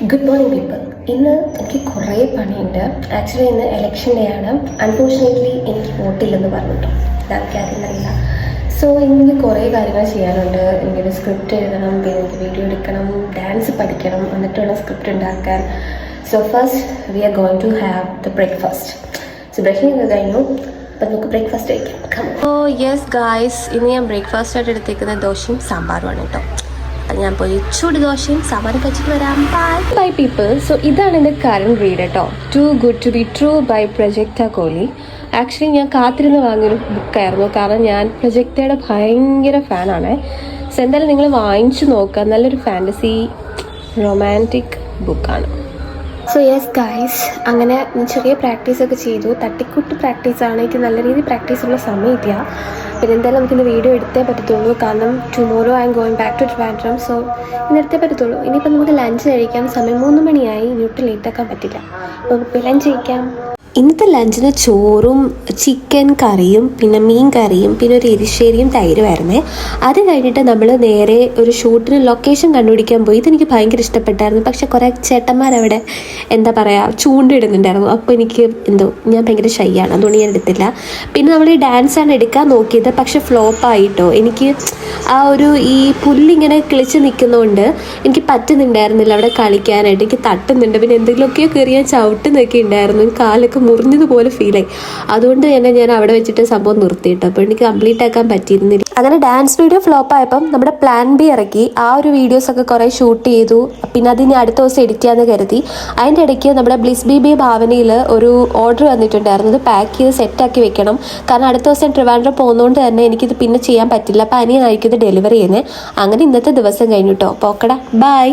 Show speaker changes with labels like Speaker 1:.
Speaker 1: Good morning people. ഇന്ന് എനിക്ക് കുറേ പണിയുണ്ട്. ആക്ച്വലി ഇന്ന് ഇലക്ഷൻ ഡേ ആണ്. അൺഫോർച്ചുനേറ്റ്ലി എനിക്ക് വോട്ടില്ലെന്ന് പറഞ്ഞിട്ടോ, എനിക്കറിയില്ല. സോ എനിക്ക് കുറേ കാര്യങ്ങൾ ചെയ്യാനുണ്ട്. എനിക്കൊരു സ്ക്രിപ്റ്റ് എഴുതണം, പിന്നെ എനിക്ക് വീഡിയോ എടുക്കണം, ഡാൻസ് പഠിക്കണം, എന്നിട്ട് വേണം സ്ക്രിപ്റ്റ് ഉണ്ടാക്കാൻ. So first we are going to have the breakfast. So brushing ഒക്കെ കഴിഞ്ഞു, അപ്പം നമുക്ക് ബ്രേക്ക്ഫാസ്റ്റ് കഴിക്കാം. ഓ യെസ് ഗായ്സ്, ഇന്ന് ഞാൻ ബ്രേക്ക്ഫാസ്റ്റ് ആയിട്ട് എടുത്തേക്കുന്ന ദോശയും സാമ്പാറുമാണ് കേട്ടോ. ഞാൻ പോയി ചൂട് ദോശയും സാമ്പാറും കഴിച്ചിട്ട് വരാം. By people. സോ ഇതാണ് എൻ്റെ കറണ്ട് റീഡ് കേട്ടോ, too good to be true by Prajakta Koli. Actually ഞാൻ കാത്തിരുന്ന് വാങ്ങിയൊരു ബുക്കായിരുന്നു, കാരണം ഞാൻ പ്രൊജക്റ്റയുടെ ഭയങ്കര ഫാനാണ്. സോ എന്തായാലും നിങ്ങൾ വാങ്ങിച്ചു നോക്കുക, നല്ലൊരു ഫാൻറ്റസി റൊമാൻറ്റിക് ബുക്കാണ്. സോ യെസ് ഗൈസ്, അങ്ങനെ ചെറിയ പ്രാക്ടീസൊക്കെ ചെയ്തു. തട്ടിക്കൂട്ട് പ്രാക്ടീസാണ്, എനിക്ക് നല്ല രീതിയിൽ പ്രാക്ടീസുള്ള സമയമില്ല. പിന്നെ എന്തായാലും നമുക്കിന്ന് വീഡിയോ എടുത്തേ പറ്റത്തുള്ളൂ, കാരണം tomorrow I'm going back to Trivandrum. So ഇന്ന് എടുത്തേ പറ്റത്തുള്ളൂ. ഇനിയിപ്പോൾ നമുക്ക് ലഞ്ച് കഴിക്കാം. സമയം 3 മണിയായി, ഇനി ഒട്ടും ലേറ്റാക്കാൻ പറ്റില്ല. അപ്പോൾ ലഞ്ച് കഴിക്കാം. ഇന്നത്തെ ലഞ്ചിന് ചോറും ചിക്കൻ കറിയും പിന്നെ മീൻ കറിയും പിന്നെ ഒരു എരിശ്ശേരിയും തൈരുമായിരുന്നേ. അത് കഴിഞ്ഞിട്ട് നമ്മൾ നേരെ ഒരു ഷൂട്ടിന് ലൊക്കേഷൻ കണ്ടുപിടിക്കാൻ പോയി. ഇതെനിക്ക് ഭയങ്കര ഇഷ്ടപ്പെട്ടായിരുന്നു. പക്ഷെ കുറേ ചേട്ടന്മാരവിടെ എന്താ പറയുക ചൂണ്ടിടുന്നുണ്ടായിരുന്നു. അപ്പോൾ എനിക്ക് ഞാൻ ഭയങ്കര ഷൈ ആണ്, അതുകൊണ്ട് ഞാൻ എടുത്തില്ല. പിന്നെ നമ്മൾ ഈ ഡാൻസാണ് എടുക്കാൻ നോക്കിയത്, പക്ഷെ ഫ്ലോപ്പായിട്ടോ. എനിക്ക് ആ ഈ പുല്ലിങ്ങനെ കിളിച്ച് നിൽക്കുന്നതുകൊണ്ട് എനിക്ക് പറ്റുന്നുണ്ടായിരുന്നില്ല അവിടെ കളിക്കാനായിട്ട്. എനിക്ക് തട്ടുന്നുണ്ട്, പിന്നെ എന്തെങ്കിലുമൊക്കെയോ കയറി ഞാൻ ചവിട്ടുന്നൊക്കെ ഉണ്ടായിരുന്നു. കാലൊക്കെ മുറിഞ്ഞതുപോലെ ഫീലായി. അതുകൊണ്ട് തന്നെ ഞാൻ അവിടെ വെച്ചിട്ട് സംഭവം നിർത്തിയിട്ട്, അപ്പോൾ എനിക്ക് കംപ്ലീറ്റ് ആക്കാൻ പറ്റിയിരുന്നില്ല. അങ്ങനെ ഡാൻസ് വീഡിയോ ഫ്ലോപ്പ് ആയപ്പം നമ്മുടെ പ്ലാൻ ബി ഇറക്കി. ആ ഒരു വീഡിയോസൊക്കെ കുറേ ഷൂട്ട് ചെയ്തു. പിന്നെ അതിന് അടുത്ത ദിവസം എഡിറ്റ് ചെയ്യാമെന്ന് കരുതി. അതിൻ്റെ ഇടയ്ക്ക് നമ്മുടെ ബ്ലിസ് ബി ഭാവനയിൽ ഒരു ഓർഡർ വന്നിട്ടുണ്ടായിരുന്നു. ഇത് പാക്ക് ചെയ്ത് സെറ്റാക്കി വെക്കണം, കാരണം അടുത്ത ദിവസം ട്രിവാൻഡ്രം പോകുന്നതുകൊണ്ട് തന്നെ എനിക്കിത് പിന്നെ ചെയ്യാൻ പറ്റില്ല. അപ്പോൾ അനിയനായിരിക്കും ഇത് ഡെലിവറി ചെയ്യുന്നത്. അങ്ങനെ ഇന്നത്തെ ദിവസം കഴിഞ്ഞു കേട്ടോ. പോക്കടാ, ബൈ.